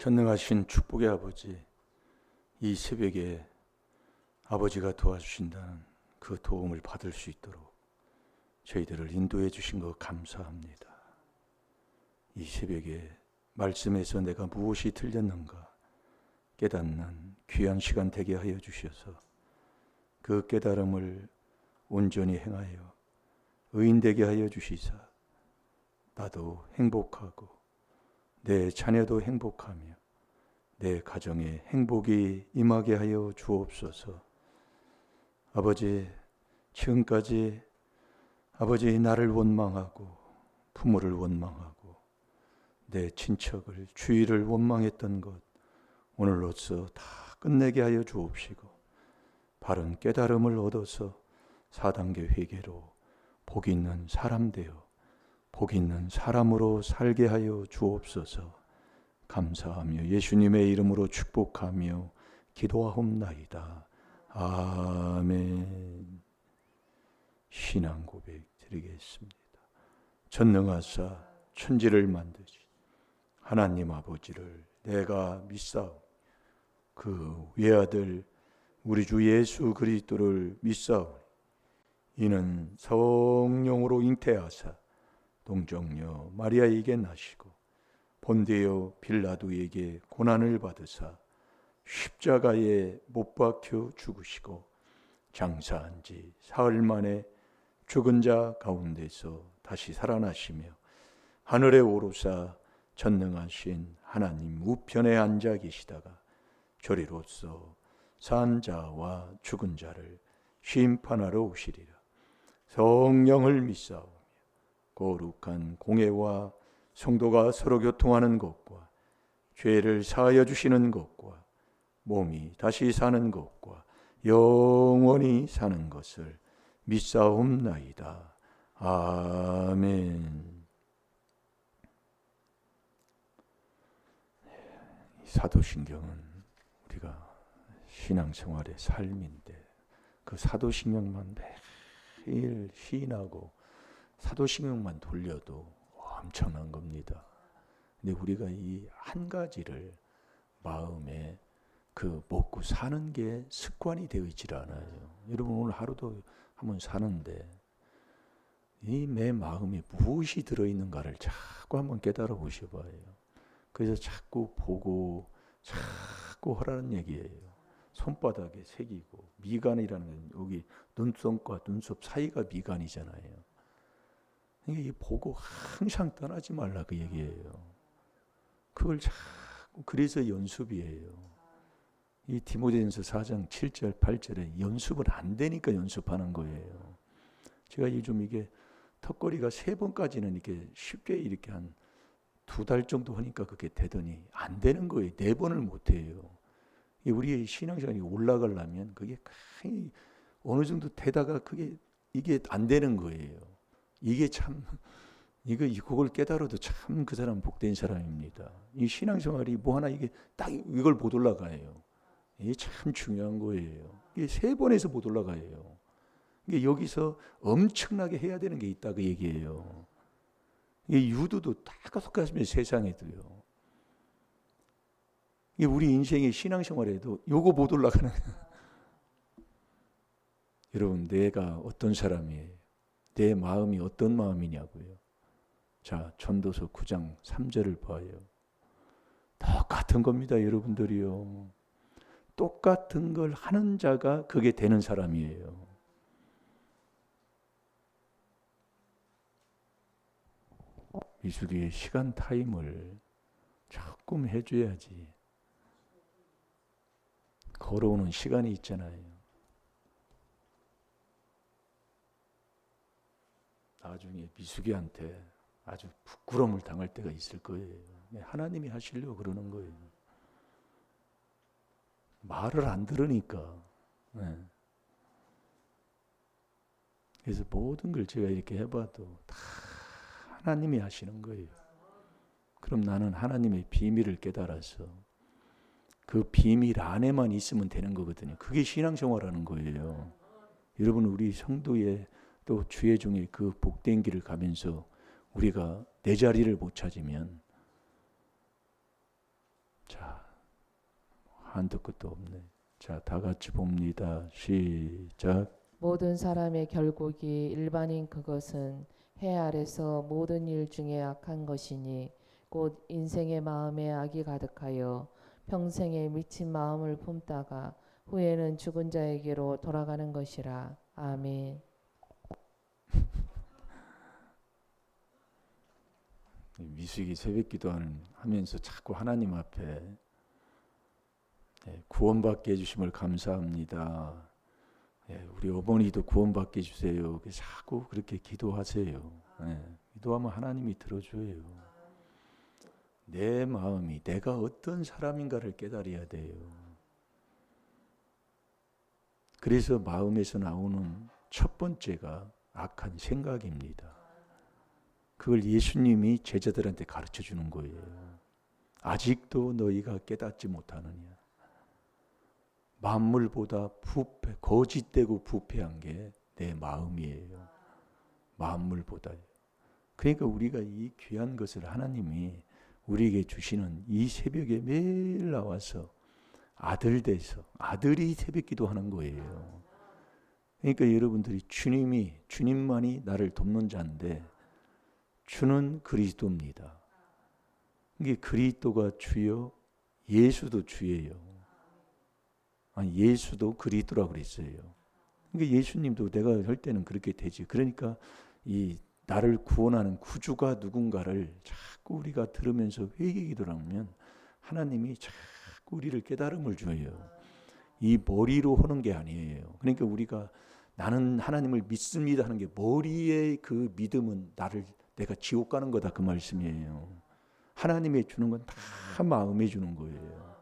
전능하신 축복의 아버지, 이 새벽에 아버지가 도와주신다는 그 도움을 받을 수 있도록 저희들을 인도해 주신 것 감사합니다. 이 새벽에 말씀에서 내가 무엇이 틀렸는가 깨닫는 귀한 시간 되게 하여 주셔서 그 깨달음을 온전히 행하여 의인되게 하여 주시사 나도 행복하고 내 자녀도 행복하며 내 가정에 행복이 임하게 하여 주옵소서. 아버지, 지금까지 아버지 나를 원망하고 부모를 원망하고 내 친척을 주위를 원망했던 것 오늘로써 다 끝내게 하여 주옵시고 바른 깨달음을 얻어서 4단계 회개로 복 있는 사람 되어 복 있는 사람으로 살게 하여 주옵소서. 감사하며 예수님의 이름으로 축복하며 기도하옵나이다. 아멘. 신앙 고백 드리겠습니다. 전능하사 천지를 만드신 하나님 아버지를 내가 믿사오. 그 외아들 우리 주 예수 그리스도를 믿사오. 이는 성령으로 잉태하사 동정녀 마리아에게 나시고 본디오 빌라도에게 고난을 받으사 십자가에 못 박혀 죽으시고 장사한 지 사흘 만에 죽은 자 가운데서 다시 살아나시며 하늘에 오르사 전능하신 하나님 우편에 앉아 계시다가 저리로서 산 자와 죽은 자를 심판하러 오시리라. 성령을 믿사오며 거룩한 공회와 성도가 서로 교통하는 것과 죄를 사하여 주시는 것과 몸이 다시 사는 것과 영원히 사는 것을 믿사옵나이다. 아멘. 사도신경은 우리가 신앙생활의 삶인데 그 사도신경만 매일 시인하고 사도신경만 돌려도 엄청난 겁니다. 근데 우리가 이 한 가지를 마음에 먹고 사는 게 습관이 되어 있질 않아요. 여러분 오늘 하루도 한번 사는데 이 내 마음에 무엇이 들어있는가를 자꾸 한번 깨달아 보셔봐요. 그래서 자꾸 보고 자꾸 하라는 얘기예요. 손바닥에 새기고 미간이라는 건 여기 눈썹과 눈썹 사이가 미간이잖아요. 이게 보고 항상 떠나지 말라 그 얘기예요. 그걸 자꾸 그래서 연습이에요. 이 디모데전서 4장 7절 8절에 연습은 안 되니까 연습하는 거예요. 제가 요즘 이게 턱걸이가 3번까지는 이렇게 쉽게 이렇게 한 2달 정도 하니까 그게 되더니 안 되는 거예요. 4번을 못 해요. 우리의 신앙생활이 올라가려면 그게 어느 정도 되다가 이게 안 되는 거예요. 이게 참 그걸 깨달아도 참 그 사람 복된 사람입니다. 이 신앙생활이 뭐 하나 이게 딱 이걸 못 올라가요. 이게 참 중요한 거예요. 이게 3번에서 못 올라가요. 이게 여기서 엄청나게 해야 되는 게 있다 그 얘기예요. 이게 유두도 똑같습니다. 세상에도요. 이게 우리 인생의 신앙생활에도 요거 못 올라가는 여러분 내가 어떤 사람이에요? 내 마음이 어떤 마음이냐고요. 자, 전도서 9장 3절을 봐요. 똑같은 겁니다, 여러분들이요. 똑같은 걸 하는 자가 그게 되는 사람이에요. 미숙이의 시간 타임을 조금 해줘야지. 걸어오는 시간이 있잖아요. 나중에 미숙이한테 아주 부끄러움을 당할 때가 있을 거예요. 하나님이 하시려고 그러는 거예요. 말을 안 들으니까. 네. 그래서 모든 걸 제가 이렇게 해봐도 다 하나님이 하시는 거예요. 그럼 나는 하나님의 비밀을 깨달아서 그 비밀 안에만 있으면 되는 거거든요. 그게 신앙생활하는 거예요. 여러분 우리 성도의 또 주의 중에 그 복된 길을 가면서 우리가 내 자리를 못 찾으면 자, 한도 끝도 없네. 자, 다 같이 봅니다. 시작. 모든 사람의 결국이 일반인 그것은 해 아래서 모든 일 중에 악한 것이니 곧 인생의 마음에 악이 가득하여 평생에 미친 마음을 품다가 후에는 죽은 자에게로 돌아가는 것이라. 아멘. 미숙이 새벽기도 하면서 자꾸 하나님 앞에 구원받게 해주심을 감사합니다. 우리 어머니도 구원받게 해주세요. 자꾸 그렇게 기도하세요. 기도하면 하나님이 들어줘요. 내 마음이 내가 어떤 사람인가를 깨달아야 돼요. 그래서 마음에서 나오는 첫 번째가 악한 생각입니다. 그걸 예수님이 제자들한테 가르쳐 주는 거예요. 아직도 너희가 깨닫지 못하느냐. 만물보다 거짓되고 부패한 게 내 마음이에요. 만물보다요. 그러니까 우리가 이 귀한 것을 하나님이 우리에게 주시는 이 새벽에 매일 나와서 아들 돼서 아들이 새벽 기도하는 거예요. 그러니까 여러분들이 주님만이 나를 돕는 자인데 주는 그리스도입니다. 이게 그리스도가 주요, 예수도 주예요. 아니, 예수도 그리스도라고 그랬어요. 그러니까 예수님도 내가 할 때는 그렇게 되지. 그러니까 이 나를 구원하는 구주가 누군가를 자꾸 우리가 들으면서 회개기도를 하면 하나님이 자꾸 우리를 깨달음을 줘요. 이 머리로 하는 게 아니에요. 그러니까 우리가 나는 하나님을 믿습니다 하는 게 머리의 그 믿음은 내가 지옥 가는 거다 그 말씀이에요. 하나님이 주는 건 다 마음에 주는 거예요.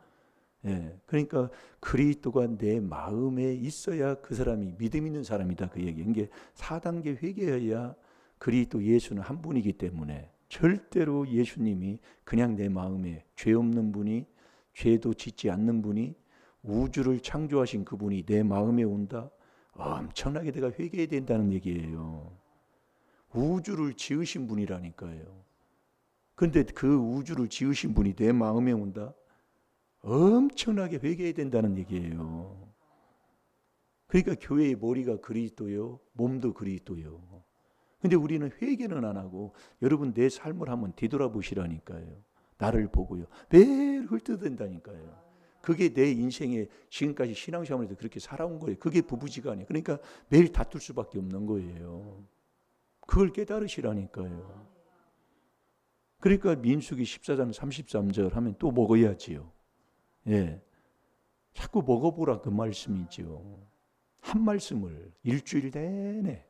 그러니까 그리스도가 내 마음에 있어야 그 사람이 믿음 있는 사람이다 그 얘기. 이게 4단계 회개해야 그리스도 예수는 한 분이기 때문에 절대로 예수님이 그냥 내 마음에 죄 없는 분이 죄도 짓지 않는 분이 우주를 창조하신 그분이 내 마음에 온다. 엄청나게 내가 회개해야 된다는 얘기예요. 우주를 지으신 분이라니까요. 그런데 그 우주를 지으신 분이 내 마음에 온다? 엄청나게 회개해야 된다는 얘기예요. 그러니까 교회의 머리가 그리스도요, 몸도 그리스도요. 근데 우리는 회개는 안 하고 여러분 내 삶을 한번 뒤돌아보시라니까요. 나를 보고요. 매일 훑어댄다니까요. 그게 내 인생에 지금까지 신앙생활에서 그렇게 살아온 거예요. 그게 부부지간이에요. 그러니까 매일 다툴 수밖에 없는 거예요. 그걸 깨달으시라니까요. 그러니까 민수기 14장 33절 하면 또 먹어야지요. 자꾸 먹어보라 그 말씀이죠. 한 말씀을 일주일 내내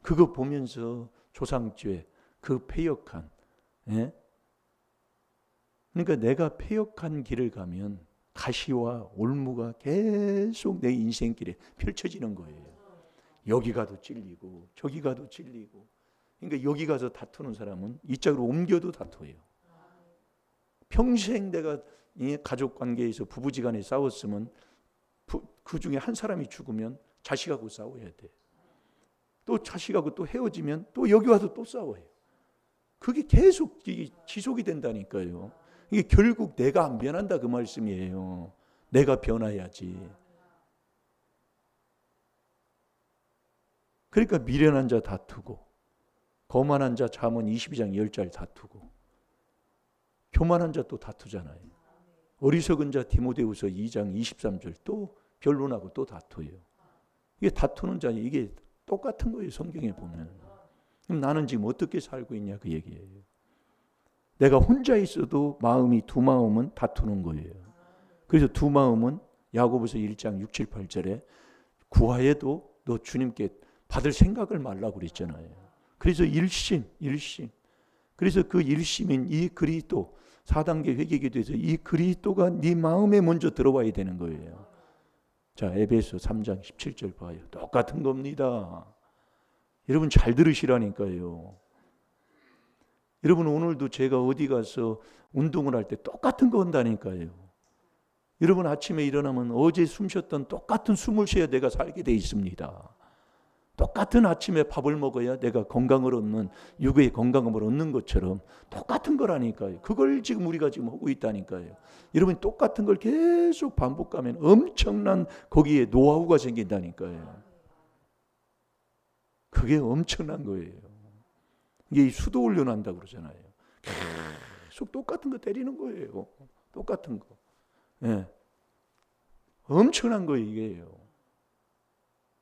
그거 보면서 조상죄 그 패역한 그러니까 내가 패역한 길을 가면 가시와 올무가 계속 내 인생길에 펼쳐지는 거예요. 여기 가도 찔리고 저기 가도 찔리고 그러니까 여기 가서 다투는 사람은 이쪽으로 옮겨도 다투어요. 평생 내가 가족 관계에서 부부지간에 싸웠으면 그 중에 한 사람이 죽으면 자식하고 싸워야 돼. 또 자식하고 또 헤어지면 또 여기 와서 또 싸워요. 그게 계속 지속이 된다니까요. 이게 결국 내가 안 변한다 그 말씀이에요. 내가 변해야지. 그러니까 미련한 자 다투고 거만한 자 잠언 22장 10절 다투고 교만한 자 또 다투잖아요. 어리석은 자 디모데후서 2장 23절 또 변론하고 또 다투어요. 이게 다투는 자 이게 똑같은 거예요. 성경에 보면. 그럼 나는 지금 어떻게 살고 있냐 그 얘기예요. 내가 혼자 있어도 마음이 두 마음은 다투는 거예요. 그래서 두 마음은 야고보서 1장 6, 7, 8절에 구하여도 너 주님께 받을 생각을 말라고 그랬잖아요. 그래서 일심. 그래서 그 일심인 이 그리스도 4단계 회개기도에서 이 그리스도가 네 마음에 먼저 들어와야 되는 거예요. 자, 에베소 3장 17절 봐요. 똑같은 겁니다. 여러분 잘 들으시라니까요. 여러분 오늘도 제가 어디 가서 운동을 할 때 똑같은 거 한다니까요. 여러분 아침에 일어나면 어제 숨 쉬었던 똑같은 숨을 쉬어야 내가 살게 돼 있습니다. 똑같은 아침에 밥을 먹어야 내가 건강을 얻는, 육의 건강을 얻는 것처럼 똑같은 거라니까요. 그걸 지금 우리가 지금 하고 있다니까요. 여러분, 똑같은 걸 계속 반복하면 엄청난 거기에 노하우가 생긴다니까요. 그게 엄청난 거예요. 이게 수도 훈련한다고 그러잖아요. 계속 똑같은 거 때리는 거예요. 똑같은 거. 예. 엄청난 거예요, 이게요.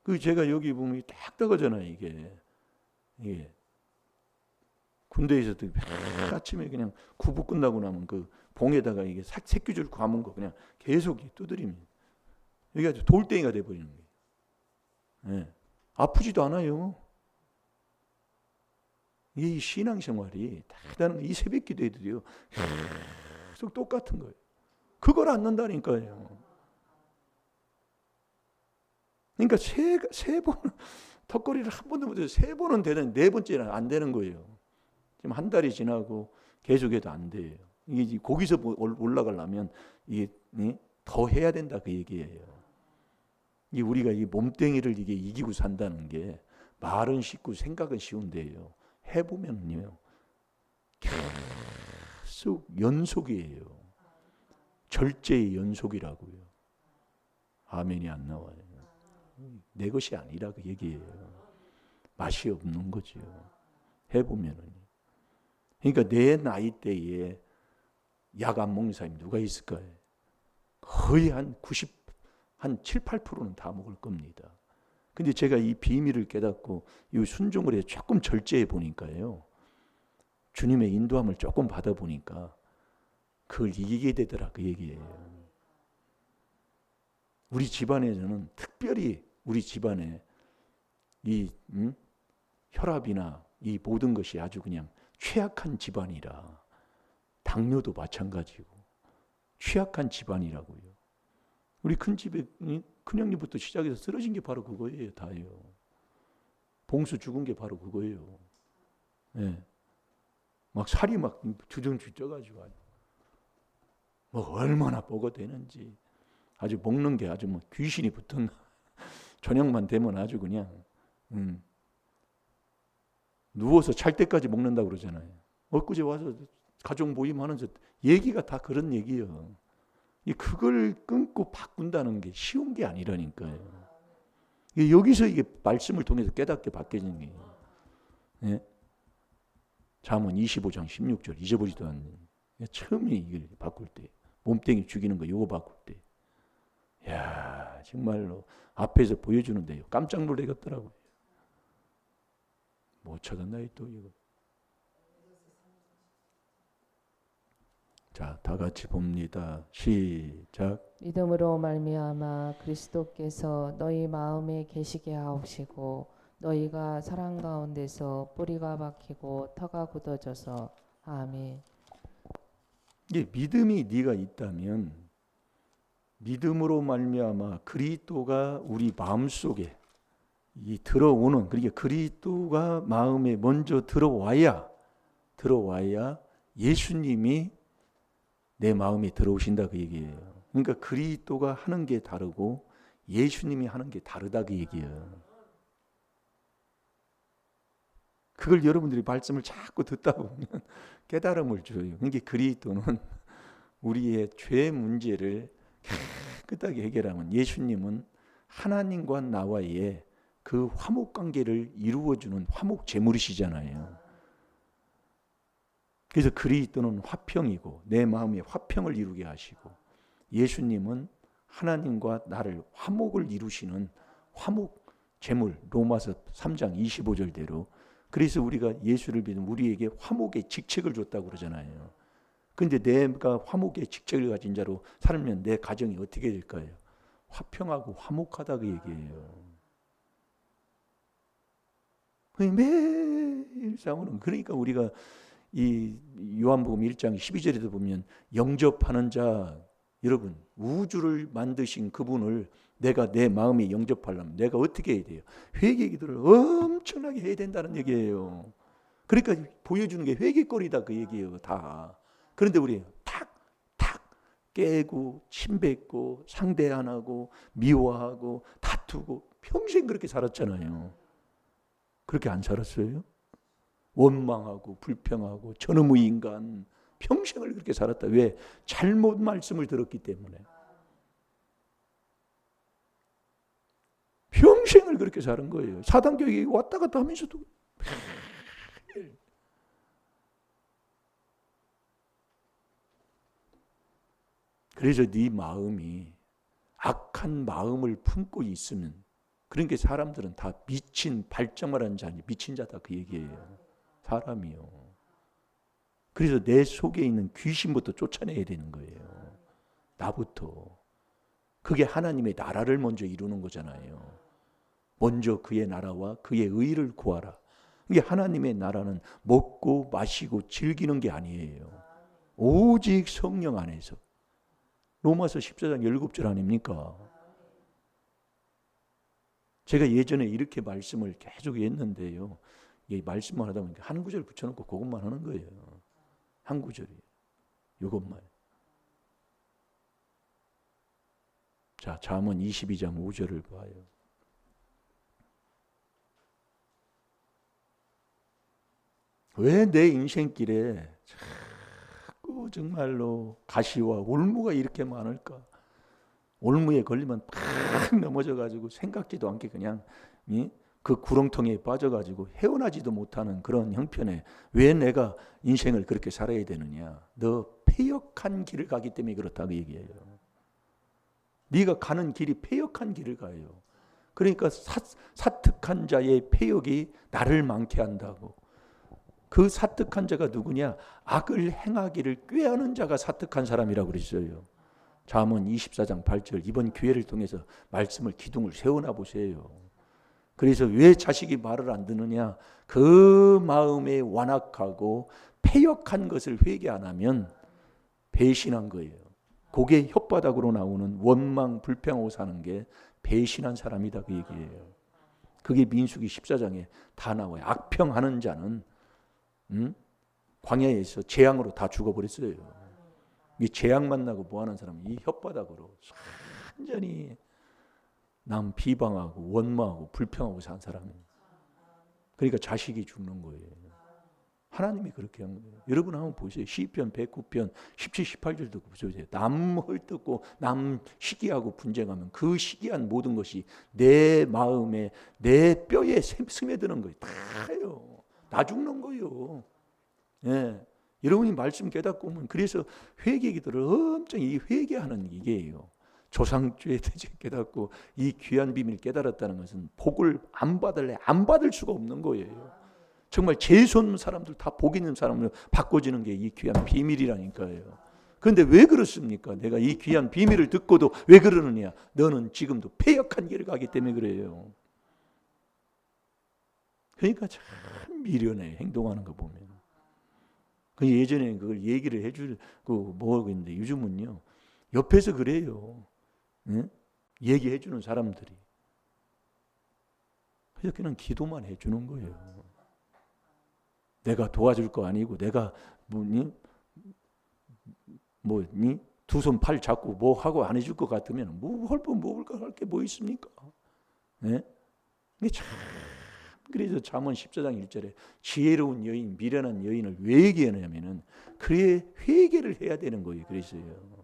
그 제가 여기 보면 딱 떠가잖아요, 이게. 예. 군대에서도 매일 아침에 그냥 구부 끝나고 나면 그 봉에다가 이게 새끼줄 감은 거 그냥 계속 두드리면 여기 아주 돌덩이가 돼버리는 거예요. 예. 아프지도 않아요. 이 신앙생활이 대단한, 이 새벽 기도에도요 계속 똑같은 거예요. 그걸 안 넣는다니까요. 그러니까 세 번 턱걸이를 한 번도 못해서 세 번은 되는데 네 번째는 안 되는 거예요. 지금 한 달이 지나고 계속해도 안 돼요. 이게 거기서 올라가려면 이게 더 해야 된다 그 얘기예요. 이 우리가 이 몸뚱이를 이게 이기고 산다는 게 말은 쉽고 생각은 쉬운데요. 해보면요 계속 연속이에요. 절제의 연속이라고요. 아멘이 안 나와요. 내 것이 아니라 그 얘기예요. 맛이 없는 거죠. 해보면은. 그러니까 내 나이 때에 약 안 먹는 사람이 누가 있을까요? 거의 한 7, 8%는 다 먹을 겁니다. 근데 제가 이 비밀을 깨닫고 이 순종을 해 조금 절제해 보니까요. 주님의 인도함을 조금 받아 보니까 그걸 이기게 되더라 그 얘기예요. 우리 집안에서는 특별히 우리 집안에 이 혈압이나 이 모든 것이 아주 그냥 취약한 집안이라, 당뇨도 마찬가지고 취약한 집안이라고요. 우리 큰 집에 큰형님부터 시작해서 쓰러진 게 바로 그거예요. 다요. 봉수 죽은 게 바로 그거예요. 네. 막 살이 막 주정주 쪄가지고 뭐 얼마나 뻐가 되는지 아주 먹는 게 아주 뭐 귀신이 붙은 저녁만 되면 아주 그냥 누워서 잘 때까지 먹는다고 그러잖아요. 엊그제 와서 가족 모임하면서 얘기가 다 그런 얘기예요. 그걸 끊고 바꾼다는 게 쉬운 게 아니라니까요. 여기서 이게 말씀을 통해서 깨닫게 바뀌는 거예요. 네? 잠언 25장 16절 잊어버리지도 않는. 처음에 이걸 바꿀 때 몸뚱이 죽이는 거 요거 바꿀 때. 야 정말로 앞에서 보여주는데요. 깜짝 놀라겠더라고요. 못 찾았나요 또 이거. 자, 다 같이 봅니다. 시작. 믿음으로 말미암아 그리스도께서 너희 마음에 계시게 하옵시고 너희가 사랑 가운데서 뿌리가 박히고 터가 굳어져서. 아멘. 이게 믿음이 네가 있다면 믿음으로 말미암아 그리스도가 우리 마음속에 이 들어오는, 그러니까 그리스도가 마음에 먼저 들어와야 예수님이 내 마음에 들어오신다 그 얘기예요. 그러니까 그리스도가 하는 게 다르고 예수님이 하는 게 다르다 그 얘기예요. 그걸 여러분들이 말씀을 자꾸 듣다 보면 깨달음을 줘요. 그러니까 그리스도는 우리의 죄 문제를 깨끗하게 해결하면, 예수님은 하나님과 나와의 그 화목 관계를 이루어주는 화목 제물이시잖아요. 그래서 그리스도는 화평이고 내 마음에 화평을 이루게 하시고, 예수님은 하나님과 나를 화목을 이루시는 화목 제물, 로마서 3장 25절대로. 그래서 우리가 예수를 믿으면 우리에게 화목의 직책을 줬다고 그러잖아요. 그런데 내가 화목의 직책을 가진 자로 살면 내 가정이 어떻게 될까요? 화평하고 화목하다 그 얘기예요. 매일 싸우는. 그러니까 우리가 이 요한복음 1장 12절에도 보면 영접하는 자, 여러분 우주를 만드신 그분을 내가 내 마음에 영접하려면 내가 어떻게 해야 돼요? 회개 기도를 엄청나게 해야 된다는 얘기예요. 그러니까 보여주는 게 회개거리다 그 얘기예요 다. 그런데 우리 탁 깨고 침뱉고 상대 안 하고 미워하고 다투고 평생 그렇게 살았잖아요. 그렇게 안 살았어요? 원망하고 불평하고 저놈의 인간, 평생을 그렇게 살았다. 왜? 잘못 말씀을 들었기 때문에. 평생을 그렇게 사는 거예요. 사단교육이 왔다 갔다 하면서도. 그래서 네 마음이 악한 마음을 품고 있으면, 그러니까 사람들은 다 미친 발정을 한 자니 미친 자다 그 얘기예요. 사람이요. 그래서 내 속에 있는 귀신부터 쫓아내야 되는 거예요. 나부터. 그게 하나님의 나라를 먼저 이루는 거잖아요. 먼저 그의 나라와 그의 의를 구하라. 이게 하나님의 나라는 먹고 마시고 즐기는 게 아니에요. 오직 성령 안에서. 로마서 14장 17절 아닙니까? 제가 예전에 이렇게 말씀을 계속 했는데요. 이 말씀만 하다 보니까 한 구절 붙여놓고 그것만 하는 거예요. 한 구절이. 이것만. 자, 잠언 22장 5절을 봐요. 왜 내 인생길에 자꾸 정말로 가시와 올무가 이렇게 많을까? 올무에 걸리면 팍 넘어져가지고 생각지도 않게 그냥 그 구렁텅이에 빠져가지고 헤어나지도 못하는 그런 형편에 왜 내가 인생을 그렇게 살아야 되느냐? 너 패역한 길을 가기 때문에 그렇다고 얘기해요. 네가 가는 길이 패역한 길을 가요. 그러니까 사특한 자의 패역이 나를 많게 한다고. 그 사특한 자가 누구냐? 악을 행하기를 꾀하는 자가 사특한 사람이라고 그랬어요. 잠언 24장 8절. 이번 기회를 통해서 말씀을 기둥을 세워놔 보세요. 그래서 왜 자식이 말을 안 듣느냐? 그 마음에 완악하고 패역한 것을 회개 안 하면 배신한 거예요. 그게 혓바닥으로 나오는 원망 불평하고 사는 게 배신한 사람이다 그 얘기예요. 그게 민수기 14장에 다 나와요. 악평하는 자는 광야에서 재앙으로 다 죽어버렸어요. 이 재앙 만나고 뭐하는 사람은 이 혓바닥으로 완전히 남 비방하고 원망하고 불평하고 산 사람이에요. 그러니까 자식이 죽는 거예요. 하나님이 그렇게 한 거예요. 여러분 한번 보세요. 시편 109편 17, 18절도 보세요. 남 헐뜯고 남 시기하고 분쟁하면 그 시기한 모든 것이 내 마음에 내 뼈에 스며드는 거예요. 다요. 나 죽는 거예요. 예. 여러분이 말씀 깨닫고 오면 그래서 회개 기도를 엄청 이 회개하는 이게요. 조상죄에 대해 깨닫고 이 귀한 비밀을 깨달았다는 것은 복을 안 받을래 안 받을 수가 없는 거예요. 정말 재수 없는 사람들 다 복 있는 사람으로 바꿔지는 게 이 귀한 비밀이라니까요. 그런데 왜 그렇습니까? 내가 이 귀한 비밀을 듣고도 왜 그러느냐? 너는 지금도 패역한 길을 가기 때문에 그래요. 그러니까 참 미련해 행동하는 거 보면. 그 예전에 그걸 얘기를 해주고 뭐하겠는데 요즘은요 옆에서 그래요. 응? 얘기해 주는 사람들이. 그래서 그냥 기도만 해주는 거예요. 내가 도와줄 거 아니고 내가 두 손 팔 잡고 뭐 하고 안 해줄 것 같으면 할 게 뭐 있습니까? 네? 이게 참 그래서 잠언 14장 1절에 지혜로운 여인, 미련한 여인을 왜 얘기하냐면은 그의 회개를 해야 되는 거예요. 그래서요.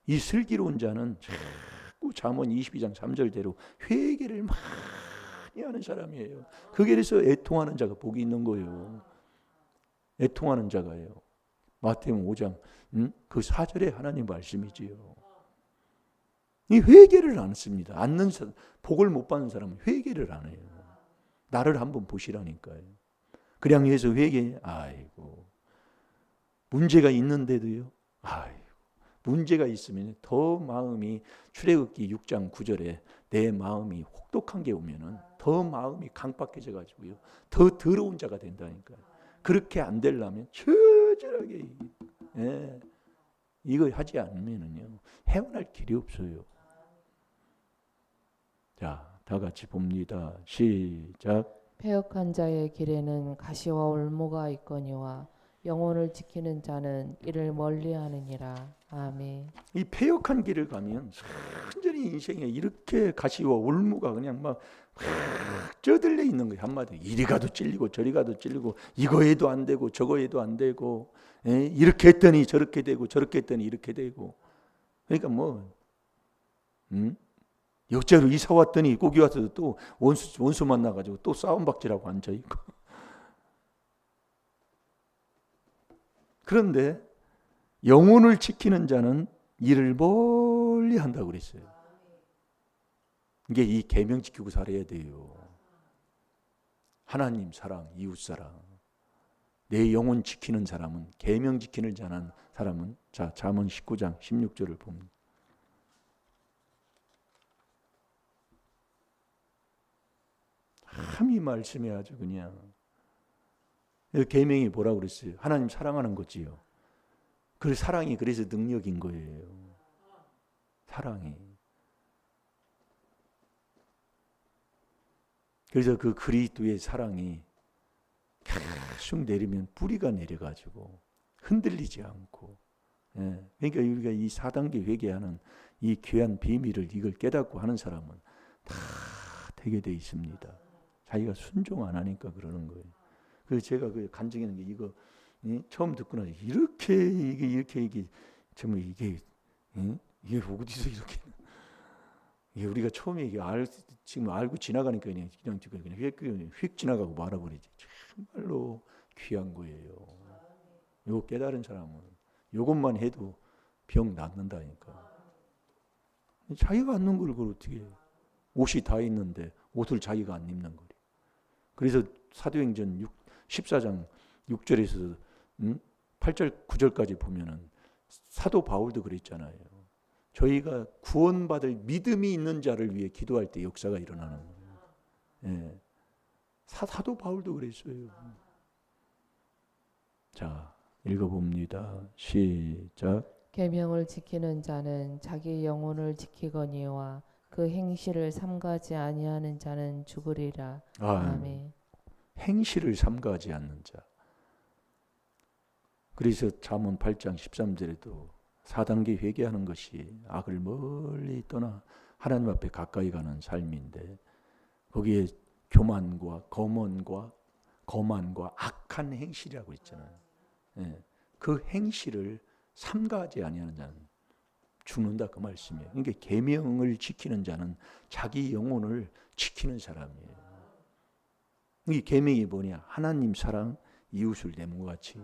이 슬기로운 자는 자꾸 잠언 22장 3절대로 회개를 많이 하는 사람이에요. 그게 그래서 애통하는 자가 복이 있는 거예요. 애통하는 자가요. 마태복음 5장 그 4절에 하나님 말씀이지요. 이 회개를 안 씁니다. 않는 사람, 복을 못 받는 사람은 회개를 안 해요. 나를 한번 보시라니까요. 그냥 해서 회개, 아이고 문제가 있는데도요. 아이고 문제가 있으면 더 마음이 출애굽기 6장 9절에 내 마음이 혹독한 게 오면은 더 마음이 강박해져 가지고요. 더 더러운 자가 된다니까요. 그렇게 안 되려면 처절하게 이거 하지 않으면은요 헤어날 길이 없어요. 자. 다 같이 봅니다. 시작. 패역한 자의 길에는 가시와 올무가 있거니와 영혼을 지키는 자는 이를 멀리하느니라. 아멘. 이 패역한 길을 가면 완전히 인생에 이렇게 가시와 올무가 그냥 막 쪄들려 있는 거예요. 한마디로 이리 가도 찔리고 저리 가도 찔리고 이거 해도 안 되고 저거 해도 안 되고 이렇게 했더니 저렇게 되고 저렇게 했더니 이렇게 되고 그러니까 역자로 이사 왔더니 거기 와서 또 원수 만나가지고 또 싸움박질하고 앉아있고 그런데 영혼을 지키는 자는 이를 멀리 한다고 그랬어요. 이게 이 계명 지키고 살아야 돼요. 하나님 사랑, 이웃 사랑. 내 영혼 지키는 사람은 계명 지키는 자는 사람은 자 잠언 19장 16절을 봅니다. 이 말씀이 아주 그냥 계명이 뭐라고 그랬어요? 하나님 사랑하는 거지요. 그 사랑이 그래서 능력인 거예요. 사랑이. 그래서 그 그리스도의 사랑이 계속 내리면 뿌리가 내려가지고 흔들리지 않고 그러니까 우리가 이 4단계 회개하는 이 귀한 비밀을 이걸 깨닫고 하는 사람은 다 되게 돼 있습니다. 자기가 순종 안 하니까 그러는 거예요. 그래서 제가 그 간증하는 게 이거 처음 듣고 나서 이게 정말 이게 어디서 이렇게 이게 우리가 처음에 이게 지금 알고 지나가니까 그냥 휙 지나가고 말아버리지. 정말로 귀한 거예요. 이거 깨달은 사람은 이것만 해도 병 낫는다니까. 자기가 안 넣은 걸 그걸 어떻게 해. 옷이 다 있는데 옷을 자기가 안 입는 거래. 그래서 사도행전 14장 6절에서 8절 9절까지 보면은 사도 바울도 그랬잖아요. 저희가 구원받을 믿음이 있는 자를 위해 기도할 때 역사가 일어나는 거예요. 예. 사도 바울도 그랬어요. 자, 읽어봅니다. 시작. 계명을 지키는 자는 자기 영혼을 지키거니와 그 행실을 삼가지 아니하는 자는 죽으리라. 아멘. 행실을 삼가지 않는 자. 그래서 잠언 8장 13절에도 4단계 회개하는 것이 악을 멀리 떠나 하나님 앞에 가까이 가는 삶인데 거기에 교만과 거만과 악한 행실이라고 있잖아요. 그 행실을 삼가하지 아니하는 자는 죽는다 그 말씀이에요. 그러니까 계명을 지키는 자는 자기 영혼을 지키는 사람이에요. 이 계명이 뭐냐? 하나님 사랑, 이웃을 내 몸과 같이.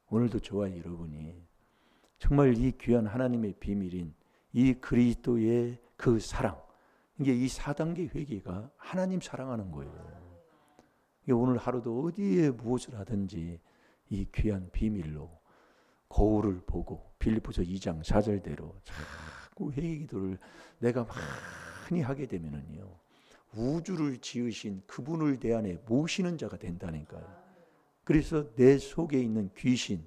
오늘도 저와 여러분이 정말 이 귀한 하나님의 비밀인 이 그리스도의 그 사랑, 이게 이 4단계 회개가 하나님 사랑하는 거예요. 오늘 하루도 어디에 무엇을 하든지 이 귀한 비밀로 거울을 보고 빌립보서 2장 4절대로 자꾸 회개 기도를 내가 많이 하게 되면은요. 우주를 지으신 그분을 내 안에 모시는 자가 된다니까요. 그래서 내 속에 있는 귀신,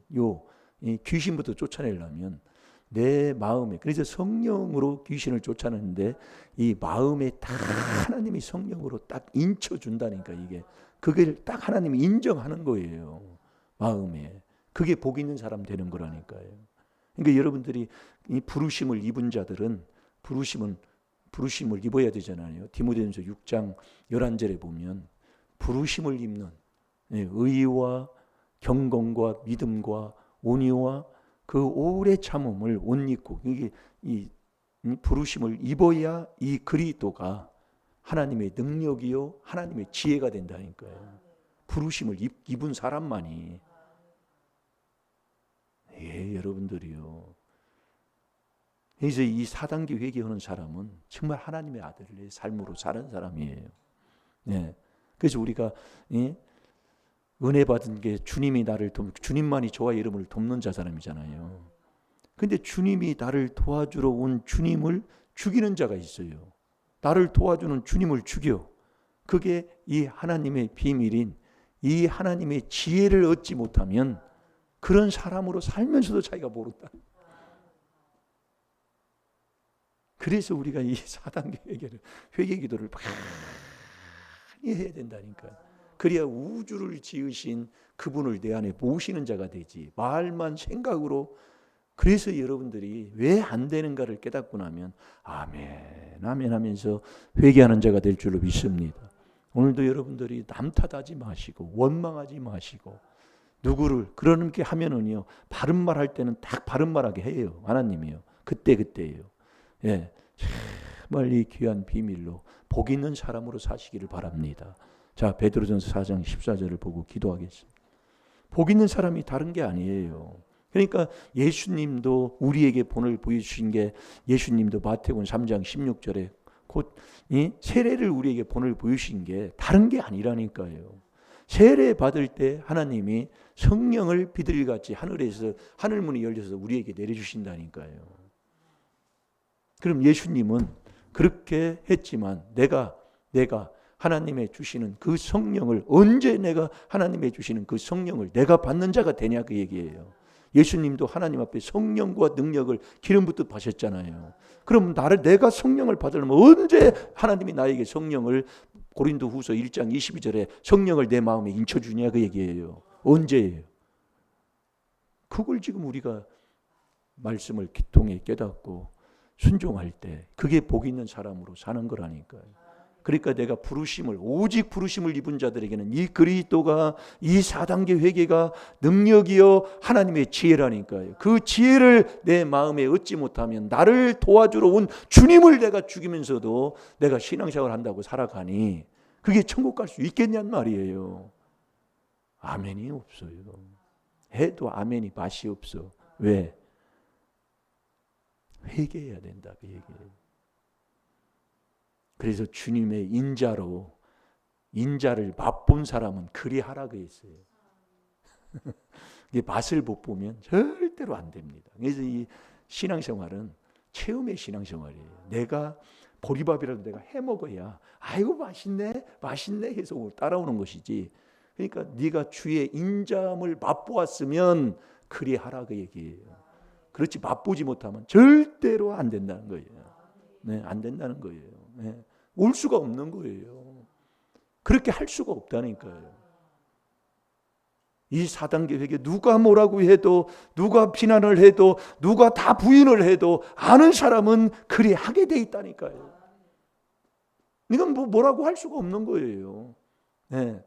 이 귀신부터 쫓아내려면 내 마음에, 그래서 성령으로 귀신을 쫓아내는데 이 마음에 딱 하나님이 성령으로 딱 인쳐준다니까 이게. 그걸 딱 하나님이 인정하는 거예요. 마음에. 그게 복 있는 사람 되는 거라니까요. 그러니까 여러분들이 이 부르심을 입은 자들은 부르심을 입어야 되잖아요. 디모데전서 6장 11절에 보면 부르심을 입는 의와 경건과 믿음과 온유와 그 오래 참음을 옷 입고 이게 이 부르심을 입어야 이 그리스도가 하나님의 능력이요 하나님의 지혜가 된다니까요. 부르심을 입은 사람만이 여러분들이요. 그래서 이 4단계 회개하는 사람은 정말 하나님의 아들의 삶으로 사는 사람이에요. 그래서 우리가 은혜 받은 게 주님이 주님만이 저와 여러분을 돕는 사람이잖아요. 근데 주님이 나를 도와주러 온 주님을 죽이는 자가 있어요. 나를 도와주는 주님을 죽여. 그게 이 하나님의 비밀인 이 하나님의 지혜를 얻지 못하면 그런 사람으로 살면서도 자기가 모른다. 그래서 우리가 이 4단계 회개 기도를 많이 해야 된다니까. 그래야 우주를 지으신 그분을 내 안에 모시는 자가 되지. 말만 생각으로 그래서 여러분들이 왜 안 되는가를 깨닫고 나면 아멘 아멘 하면서 회개하는 자가 될 줄로 믿습니다. 오늘도 여러분들이 남 탓하지 마시고 원망하지 마시고 누구를 그렇게 하면은요 바른 말 할 때는 딱 바른 말하게 해요. 하나님이요. 그때예요. 예, 정말 이 귀한 비밀로 복 있는 사람으로 사시기를 바랍니다. 자, 베드로전서 4장 14절을 보고 기도하겠습니다. 복 있는 사람이 다른 게 아니에요. 그러니까 예수님도 우리에게 본을 보여주신 게 예수님도 마태복음 3장 16절에 곧 이 세례를 우리에게 본을 보여주신 게 다른 게 아니라니까요. 세례 받을 때 하나님이 성령을 비둘기같이 하늘에서 하늘문이 열려서 우리에게 내려주신다니까요. 그럼 예수님은 그렇게 했지만 내가 하나님의 주시는 그 성령을 언제 내가 하나님의 주시는 그 성령을 내가 받는 자가 되냐 그 얘기예요. 예수님도 하나님 앞에 성령과 능력을 기름 붓듯 받으셨잖아요. 그럼 내가 성령을 받으려면 언제 하나님이 나에게 성령을 고린도후서 1장 22절에 성령을 내 마음에 인쳐주냐 그 얘기예요. 언제예요? 그걸 지금 우리가 말씀을 통해 깨닫고 순종할 때 그게 복 있는 사람으로 사는 거라니까요. 그러니까 내가 오직 부르심을 입은 자들에게는 이 그리스도가 이 4단계 회개가 능력이요 하나님의 지혜라니까요. 그 지혜를 내 마음에 얻지 못하면 나를 도와주러 온 주님을 내가 죽이면서도 내가 신앙생활을 한다고 살아가니 그게 천국 갈 수 있겠냔 말이에요. 아멘이 없어요. 해도 아멘이 맛이 없어. 왜? 회개해야 된다 그 얘기예요. 그래서 주님의 인자를 맛본 사람은 그리 하라고 했어요. 이게 맛을 못 보면 절대로 안 됩니다. 그래서 이 신앙생활은 체험의 신앙생활이에요. 내가 보리밥이라도 내가 해 먹어야 아이고 맛있네 해서 따라오는 것이지. 그러니까 네가 주의 인자함을 맛보았으면 그리 하라고 얘기해요. 그렇지 맛보지 못하면 절대로 안 된다는 거예요. 네, 안 된다는 거예요. 네, 올 수가 없는 거예요. 그렇게 할 수가 없다니까요. 이 4단계 회개 누가 뭐라고 해도 누가 비난을 해도 누가 다 부인을 해도 아는 사람은 그리 하게 돼 있다니까요. 이건 뭐라고 할 수가 없는 거예요. 네.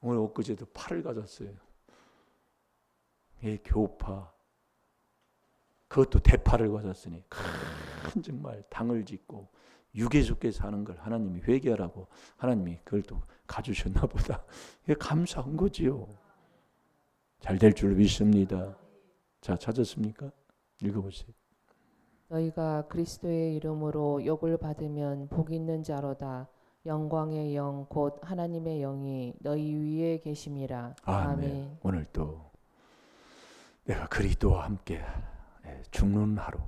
오늘 엊그제도 팔을 가졌어요. 이 교파 그것도 대파를 가졌으니 큰 정말 당을 짓고 유괴속게 사는 걸 하나님이 회개하라고 하나님이 그걸 또 가주셨나 보다. 이게 감사한 거지요. 잘 될 줄 믿습니다. 자, 찾았습니까? 읽어보세요. 너희가 그리스도의 이름으로 욕을 받으면 복 있는 자로다. 영광의 영 곧 하나님의 영이 너희 위에 계심이라. 아멘. 오늘 또 내가 그리스도와 함께 죽는 하루,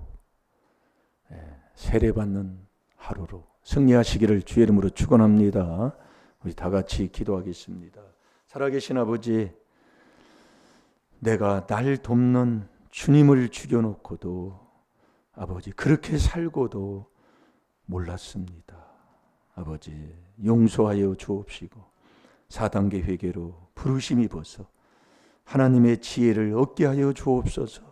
세례받는 하루로 승리하시기를 주의 이름으로 축원합니다. 우리 다 같이 기도하겠습니다. 살아계신 아버지, 내가 날 돕는 주님을 죽여놓고도 아버지 그렇게 살고도 몰랐습니다. 아버지 용서하여 주옵시고 4단계 회개로 부르심이 벗어 하나님의 지혜를 얻게 하여 주옵소서.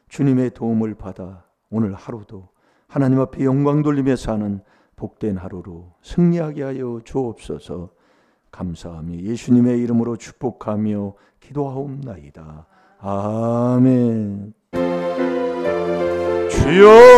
주님의 도움을 받아 오늘 하루도 하나님 앞에 영광 돌리며 사는 복된 하루로 승리하게 하여 주옵소서. 감사하며 예수님의 이름으로 축복하며 기도하옵나이다. 아멘. 주여